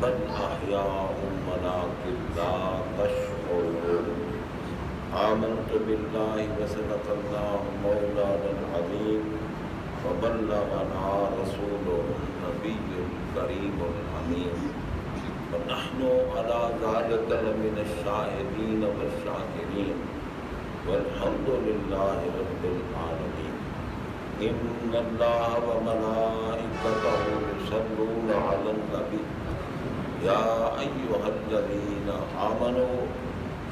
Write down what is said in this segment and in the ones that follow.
بل احیاء ولکن لا تشعرون آمنت باللہ وصدق اللہ مولانا العظیم وبلغنا رسوله النبی الکریم الامین ونحن على ذلك لمن الشاهدين والشاكرين والحمد لله رب العالمين ان الله وملائكته يصلون على النبي يا ايها الذين آمنوا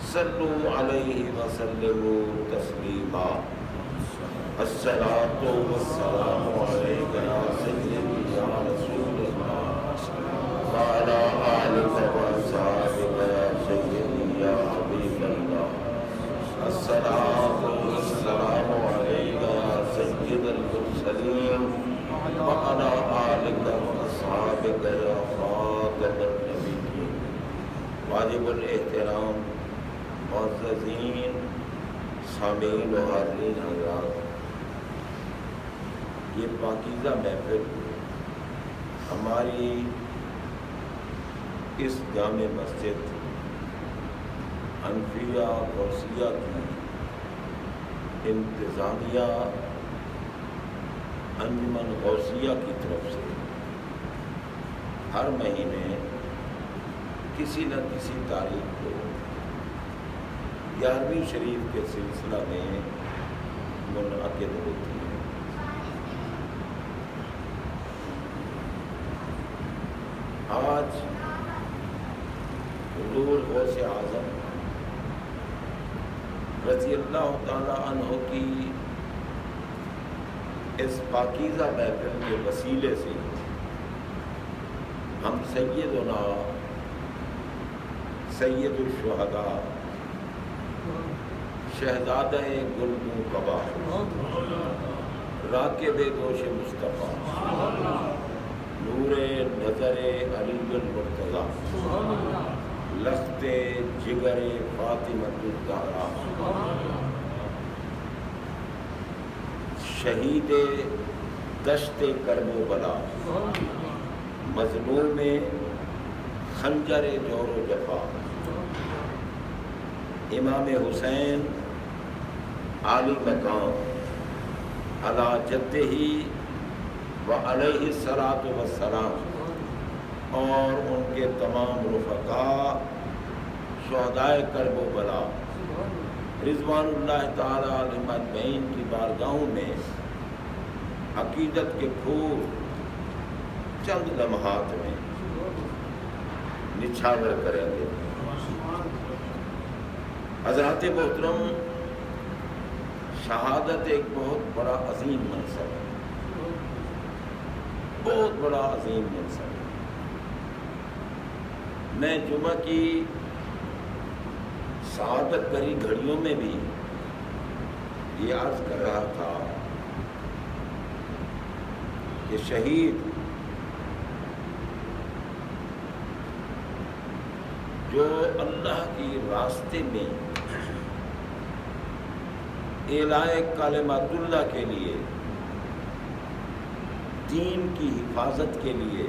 صلوا عليه وسلموا تسليما الصلاة والسلام عليك يا سيدي يا رسول الله وعلى آلك وأصحابك يا سيدي يا حبيب الله الصلاة والسلام عليك يا سيد المرسلين وعلى آلك وأصحابك يا خاتم النبيين واجب الاحترام معززین سامعین و حاضرین حضرات، یہ پاکیزہ محفل ہماری اس جامع مسجد حنفیہ غوثیہ کی انتظامیہ انجمن غوثیہ کی طرف سے ہر مہینے کسی نہ کسی تاریخ کو 11ویں شریف کے سلسلہ میں منعقد ہوتی ہے۔ آج حضور غوث اعظم رضی اللہ تعالی عنہ کی اس پاکیزہ محفل کے وسیلے سے ہم سیدنا سید الشہداء شہزادہ گلبو قبا راکب گوش مصطفیٰ نور نظر علی المرتضیٰ لخت جگر فاطمۃ الزہرا شہید دشت کرب و بلا مظلوم خنجر جور و جفا امام حسین عالی مقام علی جدہ و علیہ الصلاۃ والسلام اور ان کے تمام رفقاء شہدائے کرب و بلا رضوان اللہ تعالی علیہم اجمعین کی بارگاہوں میں عقیدت کے پھول چند لمحات میں نچھاور کریں گے۔ حضرات محترم، شہادت ایک بہت بڑا عظیم منصب ہے، بہت بڑا عظیم منصب ہے۔ میں جمعہ کی سعادت بھری گھڑیوں میں بھی یہ عرض کر رہا تھا کہ شہید جو اللہ کی راستے میں اعلاء کلمات اللہ کے لیے، دین کی حفاظت کے لیے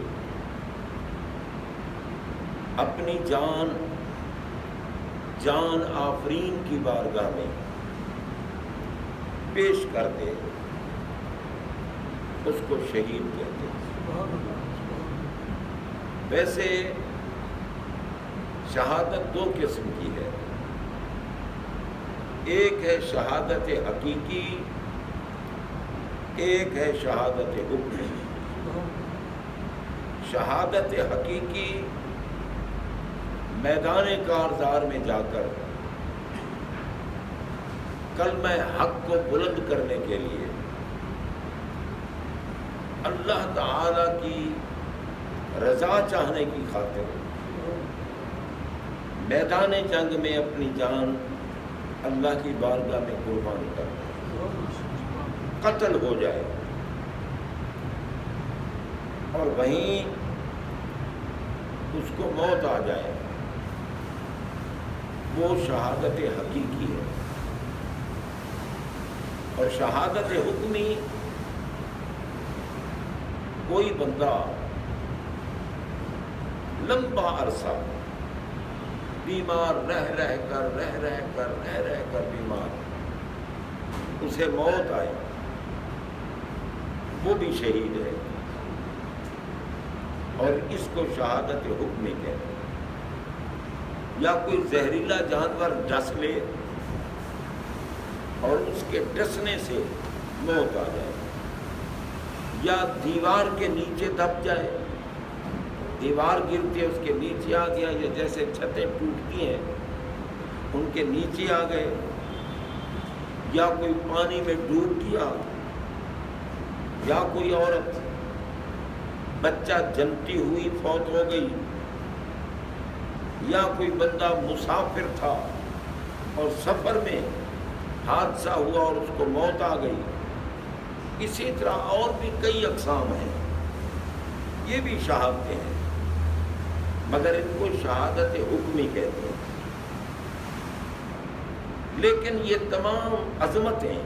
اپنی جان آفرین کی بارگاہ میں پیش کر دے، اس کو شہید کہتے ہیں۔ ویسے شہادت دو قسم کی ہے، ایک ہے شہادت حقیقی، ایک ہے شہادت حکمی۔ شہادت حقیقی میدان کارزار میں جا کر کلمہ حق کو بلند کرنے کے لیے اللہ تعالی کی رضا چاہنے کی خاطر میدان جنگ میں اپنی جان اللہ کی بارگاہ میں قربان کر قتل ہو جائے اور وہیں اس کو موت آ جائے، وہ شہادت حقیقی ہے۔ اور شہادت حکمی کوئی بندہ لمبا عرصہ بیمار رہ کر بیمار، اسے موت آئی، وہ بھی شہید ہے، اور اس کو شہادت حکمی کہتے ہیں۔ یا کوئی زہریلا جانور ڈس لے اور اس کے ڈسنے سے موت آ جائے، یا دیوار کے نیچے دب جائے، دیوار گرتی ہے اس کے نیچے آ گیا، یا جیسے چھتیں ٹوٹتی ہیں ان کے نیچے آ گئے، یا کوئی پانی میں ڈوب گیا، یا کوئی عورت بچہ جنتی ہوئی فوت ہو گئی، یا کوئی بندہ مسافر تھا اور سفر میں حادثہ ہوا اور اس کو موت آ گئی۔ اسی طرح اور بھی کئی اقسام ہیں، یہ بھی شہادتیں ہیں، مگر ان کو شہادت حکمی کہتے ہیں۔ لیکن یہ تمام عظمتیں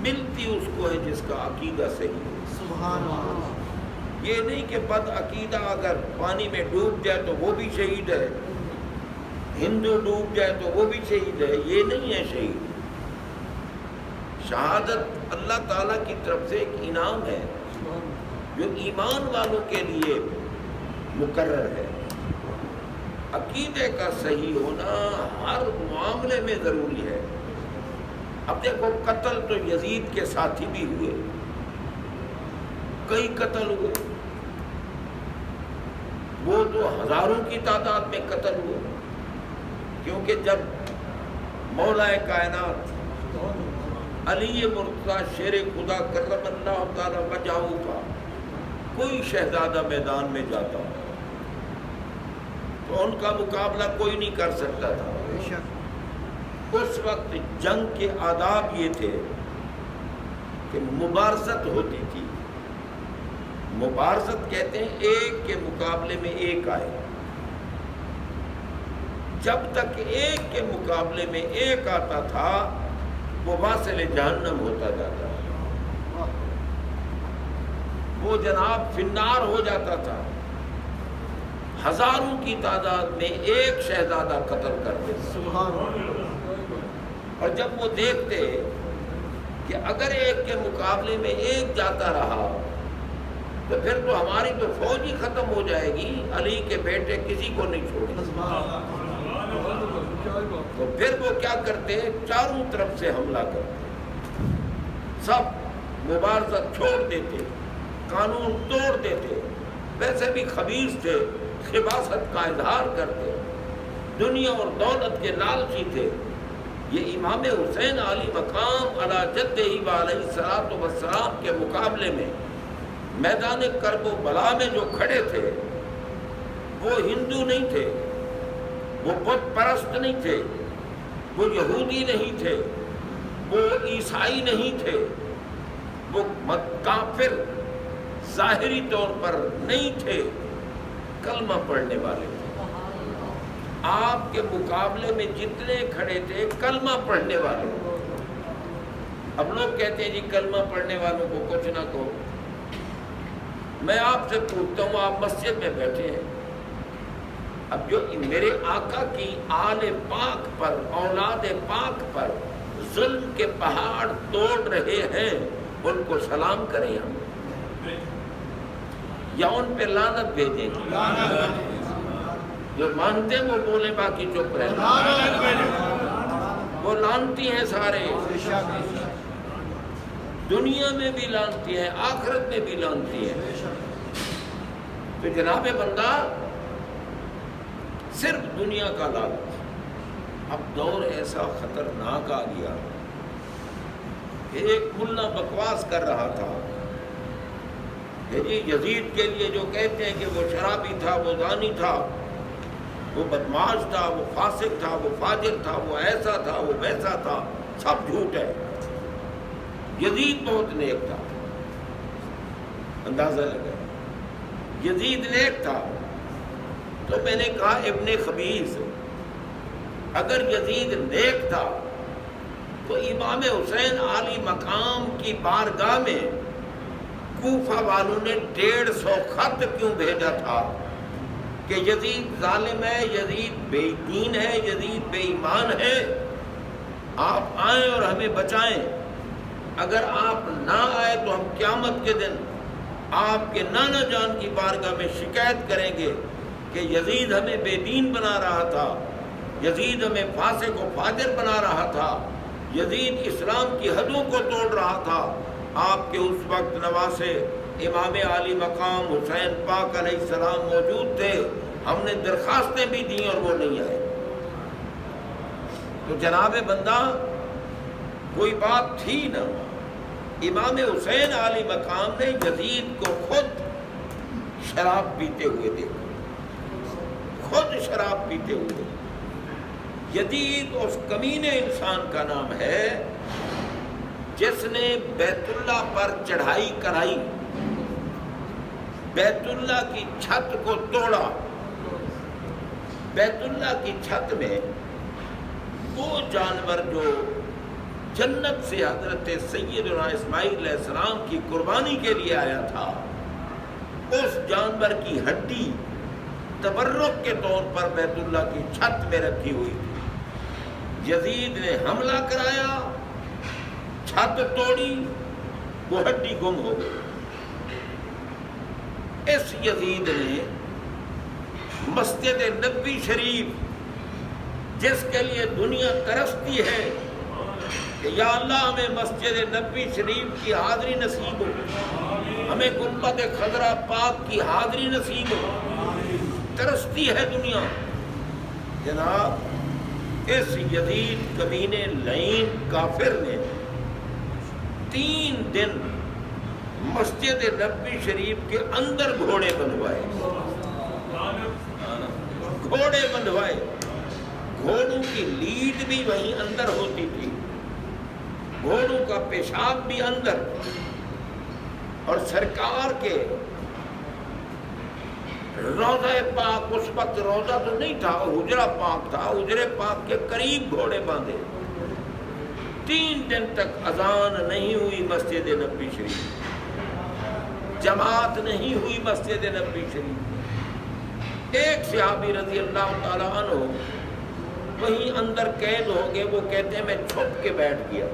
ملتی اس کو ہے جس کا عقیدہ صحیح ہے۔ سبحان اللہ۔ یہ نہیں کہ بد عقیدہ اگر پانی میں ڈوب جائے تو وہ بھی شہید ہے، ہندو ڈوب جائے تو وہ بھی شہید ہے، یہ نہیں ہے شہید۔ شہادت اللہ تعالیٰ کی طرف سے ایک انعام ہے جو ایمان والوں کے لیے مقرر ہے۔ عقیدے کا صحیح ہونا ہر معاملے میں ضروری ہے۔ اب دیکھو، قتل تو یزید کے ساتھی بھی ہوئے، کئی قتل ہوئے، وہ تو ہزاروں کی تعداد میں قتل ہوئے، کیونکہ جب مولا کائنات علی مرتضیٰ شیر خدا کرم اللہ تعالی وجہہ کا کوئی شہزادہ میدان میں جاتا تو ان کا مقابلہ کوئی نہیں کر سکتا تھا۔ اس وقت جنگ کے آداب یہ تھے کہ مبارزت ہوتی تھی۔ مبارزت کہتے ہیں ایک کے مقابلے میں ایک آئے، جب تک ایک کے مقابلے میں ایک آتا تھا وہ واصل جہنم ہوتا جاتا تھا، وہ جناب فنار ہو جاتا تھا۔ ہزاروں کی تعداد میں ایک شہزادہ قتل کرتے تھے، اور جب وہ دیکھتے کہ اگر ایک کے مقابلے میں ایک جاتا رہا تو پھر تو ہماری تو فوج ہی ختم ہو جائے گی، علی کے بیٹے کسی کو نہیں چھوڑیں، تو پھر وہ کیا کرتے، چاروں طرف سے حملہ کرتے، سب مبارزت چھوڑ دیتے، قانون توڑ دیتے، ویسے بھی خبیث تھے، خباثت کا اظہار کرتے، دنیا اور دولت کے لالچی تھے۔ یہ امام حسین علی مقام علی جدہ علیہ الصلوۃ والسلام کے مقابلے میں میدان کرب و بلا میں جو کھڑے تھے وہ ہندو نہیں تھے، وہ بت پرست نہیں تھے، وہ یہودی نہیں تھے، وہ عیسائی نہیں تھے، وہ کافر ظاہری طور پر نہیں تھے، کلمہ پڑھنے والے تھے۔ آپ کے مقابلے میں جتنے کھڑے تھے کلمہ پڑھنے والے۔ اب لوگ کہتے ہیں جی کلمہ پڑھنے والوں کو کچھ نہ کہو۔ میں آپ سے پوچھتا ہوں، آپ مسجد میں بیٹھے ہیں، اب جو میرے آقا کی آل پاک پر، اولاد پاک پر ظلم کے پہاڑ توڑ رہے ہیں، ان کو سلام کریں ہم یا ان پہ لعنت بھیجیں؟ جو مانتے ہیں وہ بولیں، باقی چپ رہے۔ وہ لعنتی ہیں سارے، دنیا میں بھی لعنتی ہیں، آخرت میں بھی لعنتی ہیں۔ تو جناب بندہ صرف دنیا کا لالچ، اب دور ایسا خطرناک آ گیا۔ ایک ملا بکواس کر رہا تھا کہ جی یزید کے لیے جو کہتے ہیں کہ وہ شرابی تھا، وہ زانی تھا، وہ بدماش تھا، وہ فاسق تھا، وہ فاجر تھا، وہ ایسا تھا، وہ ویسا تھا، سب جھوٹ ہے، یزید بہت نیک تھا۔ اندازہ لگا، یزید نیک تھا۔ تو میں نے کہا ابن خبیث، اگر یزید نیک تھا تو امام حسین عالی مقام کی بارگاہ میں کوفہ والوں نے 150 خط کیوں بھیجا تھا کہ یزید ظالم ہے، یزید بے دین ہے، یزید بے ایمان ہے، آپ آئیں اور ہمیں بچائیں۔ اگر آپ نہ آئے تو ہم قیامت کے دن آپ کے نانا جان کی بارگاہ میں شکایت کریں گے کہ یزید ہمیں بے دین بنا رہا تھا، یزید ہمیں فاسق و فاجر بنا رہا تھا، یزید اسلام کی حدوں کو توڑ رہا تھا۔ آپ کے اس وقت نواسے امام عالی مقام حسین پاک علیہ السلام موجود تھے، ہم نے درخواستیں بھی دیں اور وہ نہیں آئے۔ تو جناب بندہ کوئی بات تھی نا، امام حسین عالی مقام نے یزید کو خود شراب پیتے ہوئے دیکھا، خود شراب پیتے ہوئے۔ یزید اس کمینے انسان کا نام ہے جس نے بیت اللہ پر چڑھائی کرائی، بیت اللہ کی چھت کو توڑا۔ بیت اللہ کی چھت میں وہ جانور جو جنت سے حضرت سیدنا اسماعیل علیہ السلام کی قربانی کے لیے آیا تھا، اس جانور کی ہڈی تبرک کے طور پر بیت اللہ کی چھت میں رکھی ہوئی تھی۔ یزید نے حملہ کرایا، چھت توڑی، وہ ہڈی گم ہو گئی۔ اس یزید نے مسجد نبوی شریف، جس کے لیے دنیا ترستی ہے کہ یا اللہ ہمیں مسجد نبوی شریف کی حاضری نصیب ہو، ہمیں گنبد خضرا پاک کی حاضری نصیب ہو، ترستی ہے دنیا۔ جناب اس یزید کمینے لعین کافر نے 3 دن مسجد نبوی شریف کے اندر گھوڑے بنوائے، گھوڑے بنوائے، گھوڑوں کی لیڈ بھی وہیں اندر ہوتی تھی، گھوڑوں کا پیشاب بھی اندر، اور سرکار کے روضہ پاک، اس وقت روضہ تو نہیں تھا، حجرہ پاک تھا، حجرہ پاک کے قریب گھوڑے باندھے۔ 3 دن تک اذان نہیں ہوئی مسجد نبوی شریف، جماعت نہیں ہوئی مسجد نبوی شریف۔ ایک صحابی رضی اللہ تعالیٰ عنہ وہیں اندر قید ہو گئے، وہ کہتے ہیں میں چھپ کے بیٹھ گیا،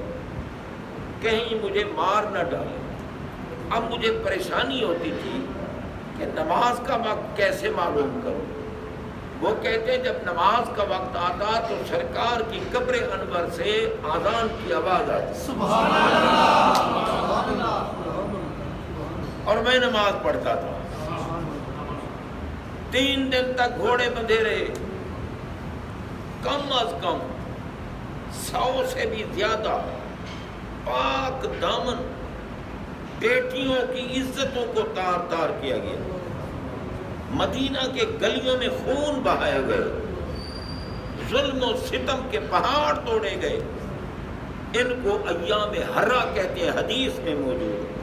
کہیں مجھے مار نہ ڈالے۔ اب مجھے پریشانی ہوتی تھی کہ نماز کا وقت کیسے معلوم کروں۔ وہ کہتے ہیں جب نماز کا وقت آتا تو سرکار کی قبر انور سے اذان کی آواز آتی، سبحان اللہ، اور میں نماز پڑھتا تھا۔ 3 دن تک گھوڑے بندھے رہے، کم از کم 100 سے بھی زیادہ پاک دامن بیٹیوں کی عزتوں کو تار تار کیا گیا، مدینہ کے گلیوں میں خون بہائے گئے، ظلم و ستم کے پہاڑ توڑے گئے۔ ان کو ایام حرہ کہتے ہیں، حدیث میں موجود ہے۔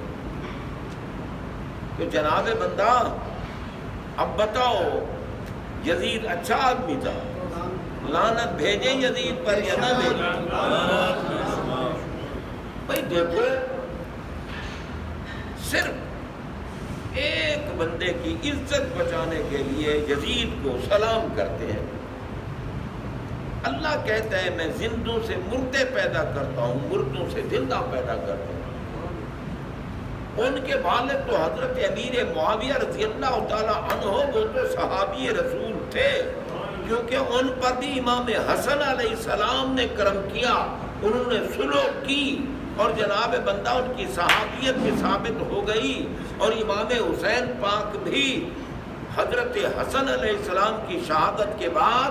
تو جناب بندہ اب بتاؤ یزید اچھا آدمی تھا؟ لعنت بھیجے یزید پر یا نہ بھیجے؟ بھائی دیکھو، صرف ایک بندے کی عزت بچانے کے لیے یزید کو سلام کرتے ہیں۔ اللہ کہتا ہے میں زندوں سے مردے پیدا کرتا ہوں، مردوں سے زندہ پیدا کرتا ہوں۔ ان کے والد تو حضرت امیر معاویہ رضی اللہ تعالیٰ عنہ، وہ تو صحابی رسول تھے، کیونکہ ان پر بھی امام حسن علیہ السلام نے کرم کیا، انہوں نے سلوک کی، اور جناب بندہ ان کی صحابیت بھی ثابت ہو گئی۔ اور امام حسین پاک بھی حضرت حسن علیہ السلام کی شہادت کے بعد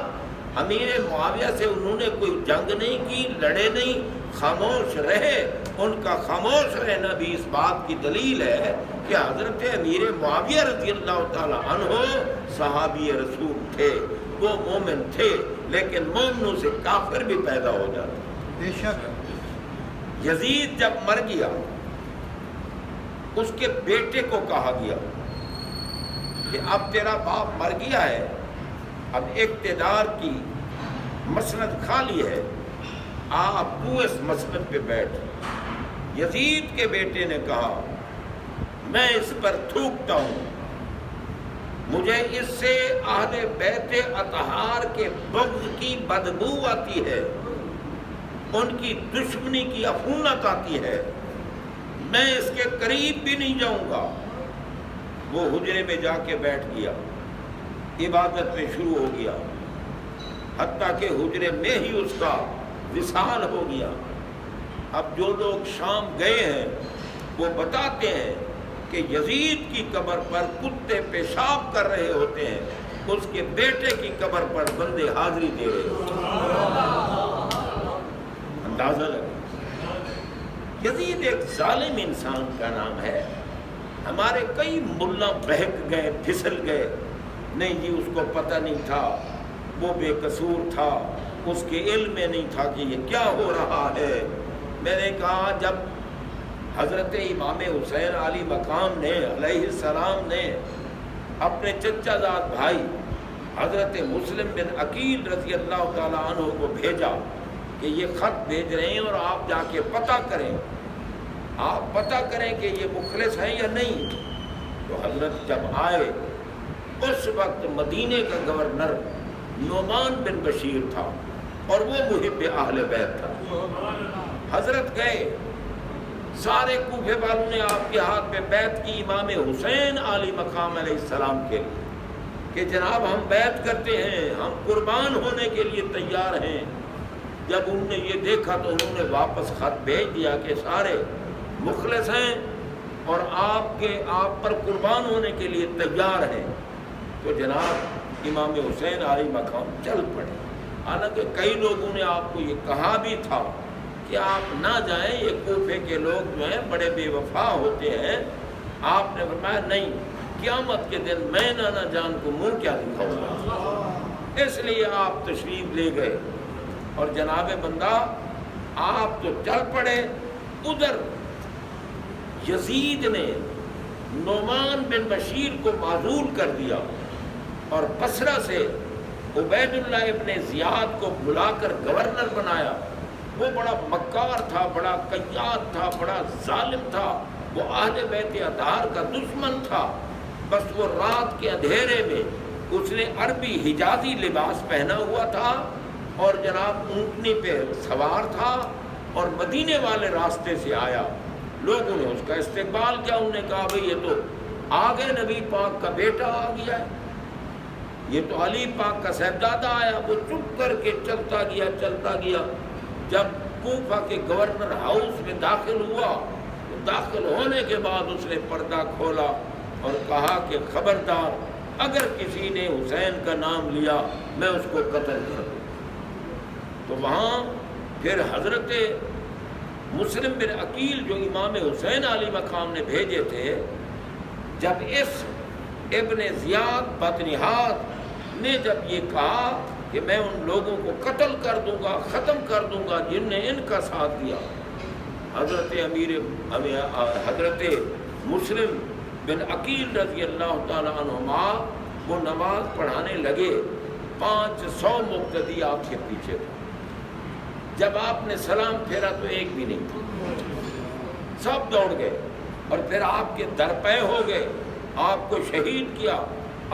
امیر معاویہ سے انہوں نے کوئی جنگ نہیں کی، لڑے نہیں، خاموش رہے۔ ان کا خاموش رہنا بھی اس بات کی دلیل ہے کہ حضرت امیر معاویہ رضی اللہ تعالی عنہ صحابی رسول تھے، وہ مومن تھے، لیکن مومنوں سے کافر بھی پیدا ہو جاتے۔ بے شک یزید جب مر گیا، اس کے بیٹے کو کہا گیا کہ اب تیرا باپ مر گیا ہے، اب اقتدار کی مسند خالی ہے، آپ تو اس مسند پہ بیٹھ۔ یزید کے بیٹے نے کہا میں اس پر تھوکتا ہوں، مجھے اس سے اہل بیت اطہار کے بغض کی بدبو آتی ہے، ان کی دشمنی کی عفونت آتی ہے، میں اس کے قریب بھی نہیں جاؤں گا۔ وہ حجرے میں جا کے بیٹھ گیا، عبادت میں شروع ہو گیا، حتیٰ کہ حجرے میں ہی اس کا وصال ہو گیا۔ اب جو لوگ شام گئے ہیں وہ بتاتے ہیں کہ یزید کی قبر پر کتے پیشاب کر رہے ہوتے ہیں، اس کے بیٹے کی قبر پر بندے حاضری دے رہے ہوتے ہیں۔ اندازہ لگا، یزید ایک ظالم انسان کا نام ہے۔ ہمارے کئی ملا بہک گئے، پھسل گئے، نہیں جی اس کو پتہ نہیں تھا، وہ بے قصور تھا، اس کے علم میں نہیں تھا کہ یہ کیا ہو رہا ہے۔ میں نے کہا جب حضرت امام حسین علی مقام نے علیہ السلام نے اپنے چچا زاد بھائی حضرت مسلم بن عقیل رضی اللہ تعالیٰ عنہ کو بھیجا کہ یہ خط بھیج رہے ہیں اور آپ جا کے پتہ کریں، آپ پتہ کریں کہ یہ مخلص ہیں یا نہیں، تو حضرت جب آئے اس وقت مدینے کا گورنر نعمان بن بشیر تھا اور وہ محب اہل بیت تھا۔ حضرت گئے، سارے کوفے والوں نے آپ کے ہاتھ پہ بیعت کی امام حسین علی مقام علیہ السلام کے کہ جناب ہم بیعت کرتے ہیں، ہم قربان ہونے کے لیے تیار ہیں۔ جب انہوں نے یہ دیکھا تو انہوں نے واپس خط بھیج دیا کہ سارے مخلص ہیں اور آپ پر قربان ہونے کے لیے تیار ہیں۔ تو جناب امام حسین علی مقام چل پڑے، حالانکہ کئی لوگوں نے آپ کو یہ کہا بھی تھا کہ آپ نہ جائیں، یہ کوفے کے لوگ جو ہیں بڑے بے وفا ہوتے ہیں۔ آپ نے فرمایا نہیں، قیامت کے دن میں نانا جان کو منہ کیا دکھاؤں گا، اس لیے آپ تشریف لے گئے۔ اور جناب بندہ آپ تو چل پڑے، ادھر یزید نے نعمان بن بشیر کو معزول کر دیا اور بصرہ سے عبید اللہ ابن زیاد کو بلا کر گورنر بنایا۔ وہ بڑا مکار تھا، بڑا قیاد تھا، بڑا ظالم تھا، وہ اہل بیت اطہار کا دشمن تھا۔ بس وہ رات کے اندھیرے میں اس نے عربی حجازی لباس پہنا ہوا تھا اور جناب اونٹنی پہ سوار تھا اور مدینے والے راستے سے آیا۔ لوگوں نے اس کا استقبال کیا، انہوں نے کہا بھئی یہ تو آگے نبی پاک کا بیٹا آ گیا ہے، یہ تو علی پاک کا صاحبزادہ آیا۔ وہ چپ کر کے چلتا گیا۔ جب کوفہ کے گورنر ہاؤس میں داخل ہوا تو داخل ہونے کے بعد اس نے پردہ کھولا اور کہا کہ خبردار اگر کسی نے حسین کا نام لیا میں اس کو قتل کر دوں۔ تو وہاں پھر حضرت مسلم بن عقیل جو امام حسین علی مقام نے بھیجے تھے، جب اس ابن زیاد بدنہاد نے جب یہ کہا کہ میں ان لوگوں کو قتل کر دوں گا، ختم کر دوں گا جن نے ان کا ساتھ دیا، حضرت مسلم بن عقیل رضی اللہ تعالیٰ عنہما وہ نماز پڑھانے لگے، 500 مقتدی آپ کے پیچھے تھا۔ جب آپ نے سلام پھیرا تو ایک بھی نہیں تھا، سب دوڑ گئے اور پھر آپ کے درپے ہو گئے، آپ کو شہید کیا۔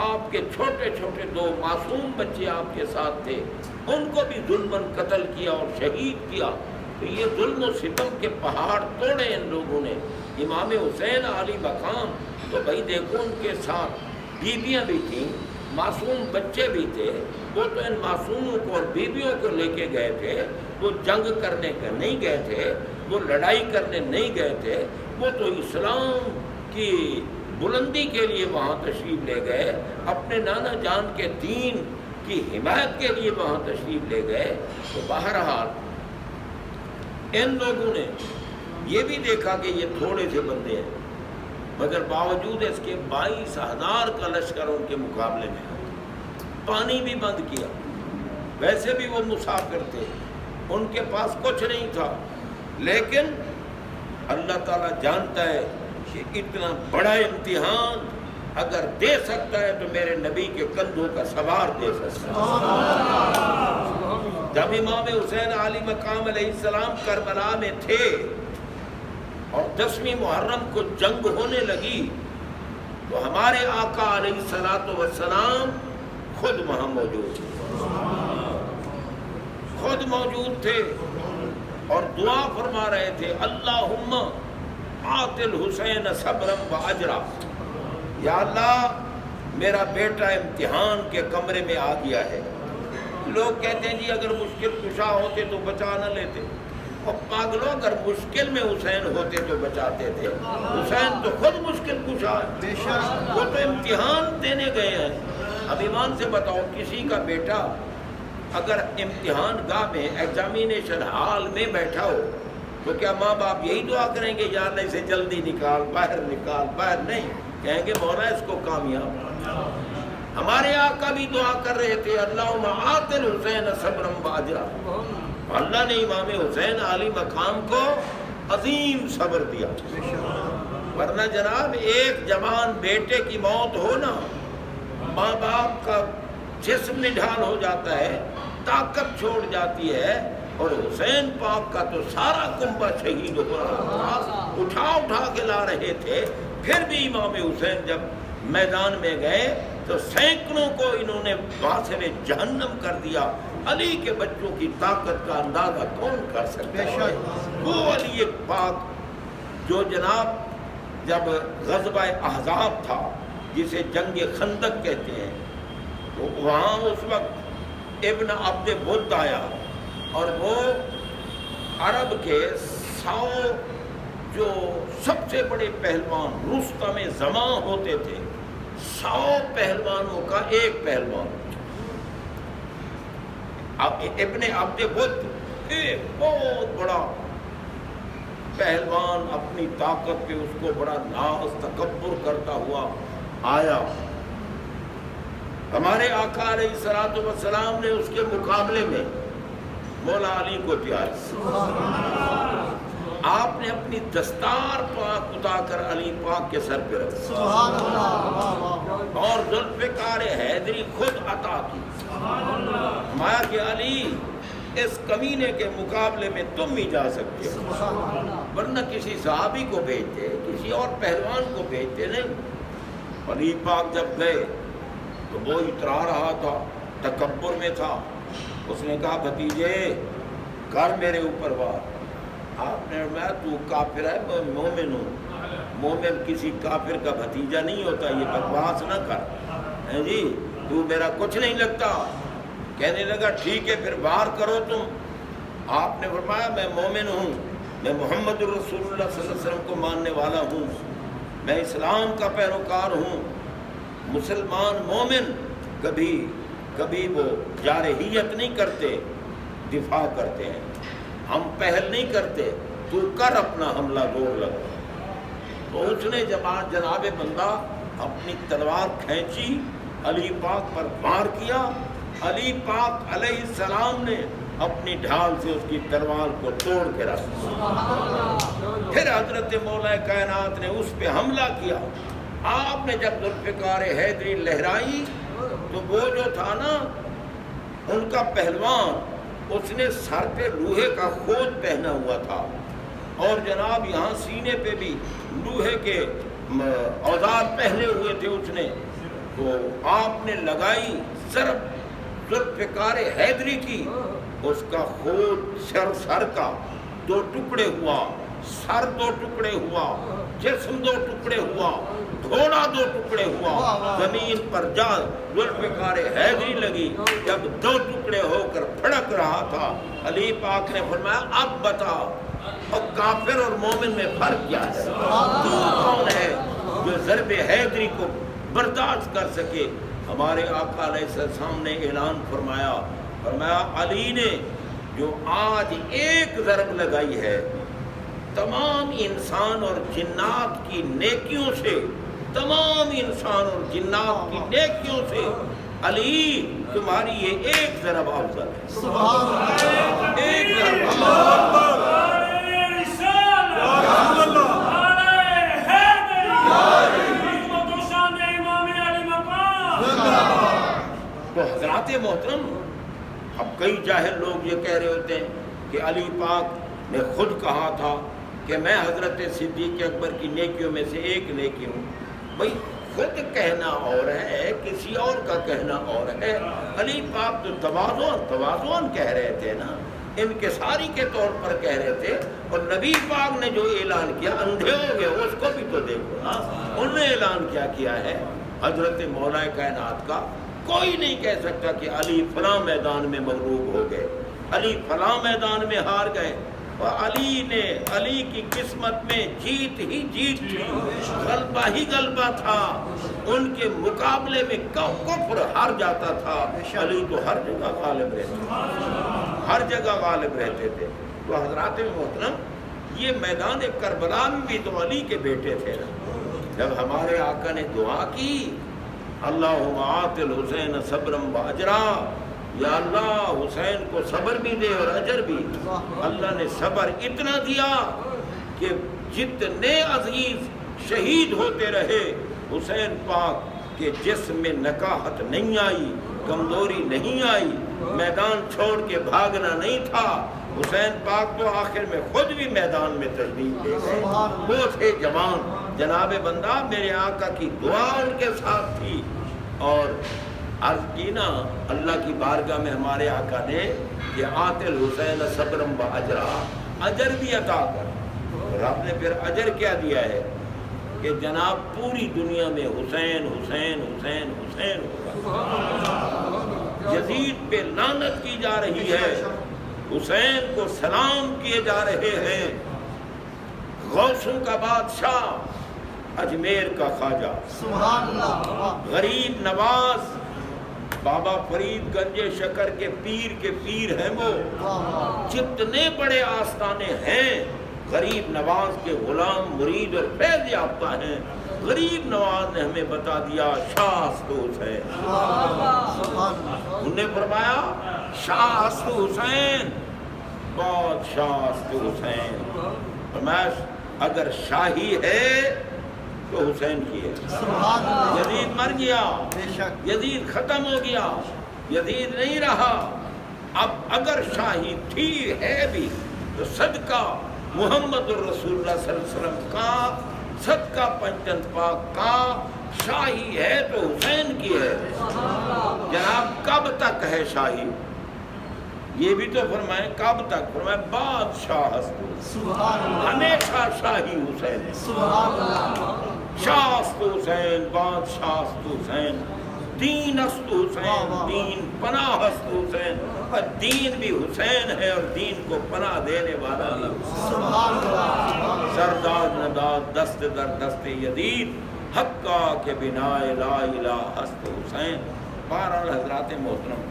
آپ کے چھوٹے چھوٹے 2 معصوم بچے آپ کے ساتھ تھے، ان کو بھی ظلماً قتل کیا اور شہید کیا۔ تو یہ ظلم و ستم کے پہاڑ توڑے ان لوگوں نے۔ امام حسین علی مقام تو بھائی دیکھو ان کے ساتھ بیویاں بھی تھیں، معصوم بچے بھی تھے، وہ تو ان معصوموں کو اور بیویوں کو لے کے گئے تھے، وہ جنگ کرنے کے نہیں گئے تھے، وہ لڑائی کرنے نہیں گئے تھے، وہ تو اسلام کی بلندی کے لیے وہاں تشریف لے گئے، اپنے نانا جان کے دین کی حمایت کے لیے وہاں تشریف لے گئے۔ تو بہرحال ان لوگوں نے یہ بھی دیکھا کہ یہ تھوڑے سے بندے ہیں، مگر باوجود اس کے 22,000 کا لشکر ان کے مقابلے میں پانی بھی بند کیا۔ ویسے بھی وہ مسافر تھے، ان کے پاس کچھ نہیں تھا، لیکن اللہ تعالیٰ جانتا ہے کہ اتنا بڑا امتحان اگر دے سکتا ہے تو میرے نبی کے کندھوں کا سوار دے سکتا ہے۔ جب امام حسین علی مقام علیہ السلام کربلا میں تھے اور 10ویں محرم کو جنگ ہونے لگی تو ہمارے آقا علیہ الصلوۃ والسلام خود وہاں موجود تھے، خود موجود تھے اور دعا فرما رہے تھے، اللہم آت الحسین صبرا و اجرا، یا اللہ میرا بیٹا امتحان کے کمرے میں آ گیا ہے۔ لوگ کہتے ہیں جی اگر مشکل کشا ہوتے تو بچا نہ لیتے، اور پاگلوں اگر مشکل میں حسین ہوتے تو بچاتے تھے، حسین تو خود مشکل کشا ہے، وہ تو امتحان دینے گئے ہیں۔ اب ایمان سے بتاؤ کسی کا بیٹا اگر امتحان گاہ میں ایگزامینیشن ہال میں بیٹھا ہو تو کیا ماں باپ یہی دعا کریں گے یا اللہ اسے جلدی نکال باہر، نکال باہر؟ نہیں، کہیں گے مولا اس کو کامیاب۔ ہمارے آقا بھی دعا کر رہے تھے، اللہم آت الحسین صبرا و اجرا، اللہ نے امام حسین علی مقام کو عظیم صبر دیا، ورنہ جناب ایک جوان بیٹے کی موت ہو نا، ماں باپ کا جسم نڈھال ہو جاتا ہے، طاقت چھوڑ جاتی ہے، اور حسین پاک کا تو سارا کنبہ شہید ہو رہا تھا، اٹھا اٹھا کے لا رہے تھے، پھر بھی امام حسین جب میدان میں گئے تو سینکڑوں کو انہوں نے واسر جہنم کر دیا۔ علی کے بچوں کی طاقت کا اندازہ کون کر سکتا ہے؟ وہ علی پاک جو جناب جب غزوہ احزاب تھا جسے جنگ خندق کہتے ہیں، تو وہاں اس وقت ابن عبد بدھ آیا اور وہ عرب کے 100 جو سب سے بڑے پہلوان رستم زماں ہوتے تھے، 100 پہلوانوں کا ایک پہلوان ابن عبد بدھ، ایک بہت بڑا پہلوان، اپنی طاقت پہ اس کو بڑا ناز تکبر کرتا ہوا آیا۔ ہمارے آقا علیہ الصلوۃ والسلام نے اس کے مقابلے میں مولا علی کو تیار کیا، آپ نے اپنی دستار پاک اٹھا کر علی پاک کے سر پہ رکھ اور ذوالفقار حیدری خود عطا کی، مایا کہ علی اس کمینے کے مقابلے میں تم ہی جا سکتے ہو، ورنہ کسی صحابی کو بھیجتے، کسی اور پہلوان کو بھیجتے نہیں۔ علی پاک جب گئے تو وہ اترا رہا تھا، تکبر میں تھا، اس نے کہا بھتیجے کر میرے اوپر وار۔ آپ نے فرمایا تو کافر ہے، میں مومن ہوں، مومن کسی کافر کا بھتیجا نہیں ہوتا، یہ بکواس نہ کر جی، تو میرا کچھ نہیں لگتا۔ کہنے لگا ٹھیک ہے پھر وار کرو تم۔ آپ نے فرمایا میں مومن ہوں، میں محمد رسول اللہ صلی اللہ علیہ وسلم کو ماننے والا ہوں، میں اسلام کا پیروکار ہوں۔ مسلمان مومن کبھی وہ جارحیت نہیں کرتے، دفاع کرتے ہیں، ہم پہل نہیں کرتے، تو کر اپنا حملہ زور لگا۔ تو اس نے جناب بندہ اپنی تلوار کھینچی، علی پاک پر وار کیا، علی پاک علیہ السلام نے اپنی ڈھال سے اس کی تلوار کو توڑ کے رکھ دیا۔ پھر حضرت مولا کائنات نے اس پہ حملہ کیا۔ آپ نے جب ذوالفقار حیدری لہرائی تو وہ جو تھا نا ان کا پہلوان، اس نے سر پہ لوہے کا خود پہنا ہوا تھا اور جناب یہاں سینے پہ بھی لوہے کے اوزار پہنے ہوئے تھے اس نے۔ تو آپ نے لگائی ضرب ذوالفقار حیدری کی، اس کا خود سر کا 2 ٹکڑے ہوا، سر 2 ٹکڑے ہوا، جسم 2 ٹکڑے ہوا، گھوڑا 2 ٹکڑے ہوا، زمین پر جا ذوالفقار حیدری لگی۔ جب 2 ٹکڑے ہو کر پھڑک رہا تھا، علی پاک نے فرمایا اب بتا اور کافر اور مومن میں فرق کیا ہے؟ تو کون ہے جو ضرب حیدری کو برداشت کر سکے؟ ہمارے آقا علیہ السلام نے اعلان فرمایا علی نے جو آج ایک ضرب لگائی ہے، تمام انسان اور جنات کی نیکیوں سے، تمام انسان اور جنات کی نیکیوں سے علی تمہاری یہ ایک ضرب افضل ہے۔ سبحان اللہ، ایک ضرب تو حضرات محترم، اب کئی جاہل لوگ یہ کہہ رہے ہوتے ہیں کہ علی پاک نے خود کہا تھا کہ میں حضرت صدیق اکبر کی نیکیوں میں سے ایک نیکی ہوں۔ بھائی خود کہنا اور ہے، کسی اور کا کہنا اور ہے۔ علی پاک تو تواضعاً کہہ رہے تھے نا، انکساری کے طور پر کہہ رہے تھے، اور نبی پاک نے جو اعلان کیا اندھے ہو گئے، اس کو بھی تو دیکھو نا، انہوں نے اعلان کیا ہے حضرت مولا کائنات کا۔ کوئی نہیں کہہ سکتا کہ علی فلاں میدان میں مغلوب ہو گئے، علی فلاں میدان میں ہار گئے۔ علی کی قسمت میں جیت ہی جیت تھی، غلبہ ہی غلبہ تھا، ان کے مقابلے میں کفر ہار جاتا تھا، علی تو ہر جگہ غالب رہتے تھے، ہر جگہ غالب رہتے تھے۔ تو حضرات محترم، یہ میدان کربلا میں بھی تو علی کے بیٹے تھے نا۔ جب ہمارے آقا نے دعا کی، اللہم آت الحسین صبرم و اجرا، یا اللہ حسین کو صبر بھی دے اور اجر بھی۔ اللہ نے صبر اتنا دیا کہ جتنے عزیز شہید ہوتے رہے، حسین پاک کے جسم میں نکاہت نہیں آئی، کمزوری نہیں آئی، میدان چھوڑ کے بھاگنا نہیں تھا۔ حسین پاک تو آخر میں خود بھی میدان میں تشریف لے گئے، وہ تھے جوان۔ جناب بندہ، میرے آقا کی دعا ان کے ساتھ تھی، اور عرض کی نا اللہ کی بارگاہ میں ہمارے آقا نے کہ آت الحسین صبرم و اجرا، اجر بھی عطا کر۔ رب نے پھر اجر کیا دیا ہے کہ جناب پوری دنیا میں حسین حسین حسین حسین ہوگا۔ یزید پہ لعنت کی جا رہی ہے، حسین کو سلام کیے جا رہے ہیں۔ غوثوں کا بادشاہ، اجمیر کا خواجہ، سبحان اللہ، غریب نواز، بابا فرید گنج شکر کے پیر ہیں وہ، جتنے بڑے آستانے ہیں، غریب نواز کے غلام مرید اور فیض یافتہ ہیں۔ غریب نواز نے ہمیں بتا دیا شاہ است حسین، انہوں نے فرمایا شاہ است حسین، بادشاہ است حسین۔ فرمایا اگر شاہی ہے تو حسین کی ہے۔ یزید مر گیا، یزید ختم ہو گیا، یزید نہیں رہا۔ اب اگر شاہی تھی ہے بھی تو صدقہ محمد الرسول اللہ صلی اللہ علیہ وسلم کا، صدقہ پنجتن پاک کا، شاہی ہے تو حسین کی ہے۔ جناب کب تک ہے شاہی؟ یہ بھی تو فرمائیں کب تک؟ فرمائیں بادشاہ است، ہمیشہ شاہی حسین ہے۔ شاہ است حسین، بادشاہ است حسین، دین است حسین، دین پناہ است حسین، اور دین بھی حسین ہے اور دین کو پناہ دینے والا بھی۔ سرداد نداد دست در دست یزید، حقا کے بنا لا الہ است حسین۔ بہرحال حضرات محترم،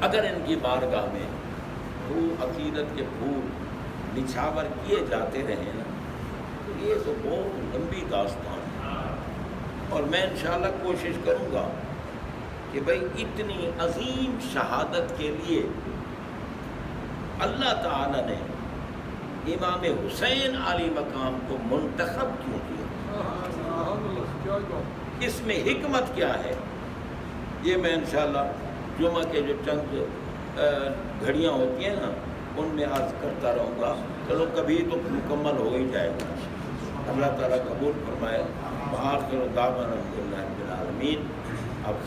اگر ان کی بارگاہ میں وہ عقیدت کے پھول نچھاور کیے جاتے رہے نا، تو یہ تو بہت لمبی داستان ہے، اور میں انشاءاللہ کوشش کروں گا کہ بھئی اتنی عظیم شہادت کے لیے اللہ تعالی نے امام حسین علی مقام کو منتخب کیوں کیا، اس میں حکمت کیا ہے، یہ میں انشاءاللہ جمعہ کے جو چند گھڑیاں ہوتی ہیں نا ان میں عرض کرتا رہوں گا۔ چلو کبھی تو مکمل ہو ہی جائے گا، اللہ تعالیٰ قبول فرمائے۔ وآخر دعوانا الحمدللہ رب العالمین۔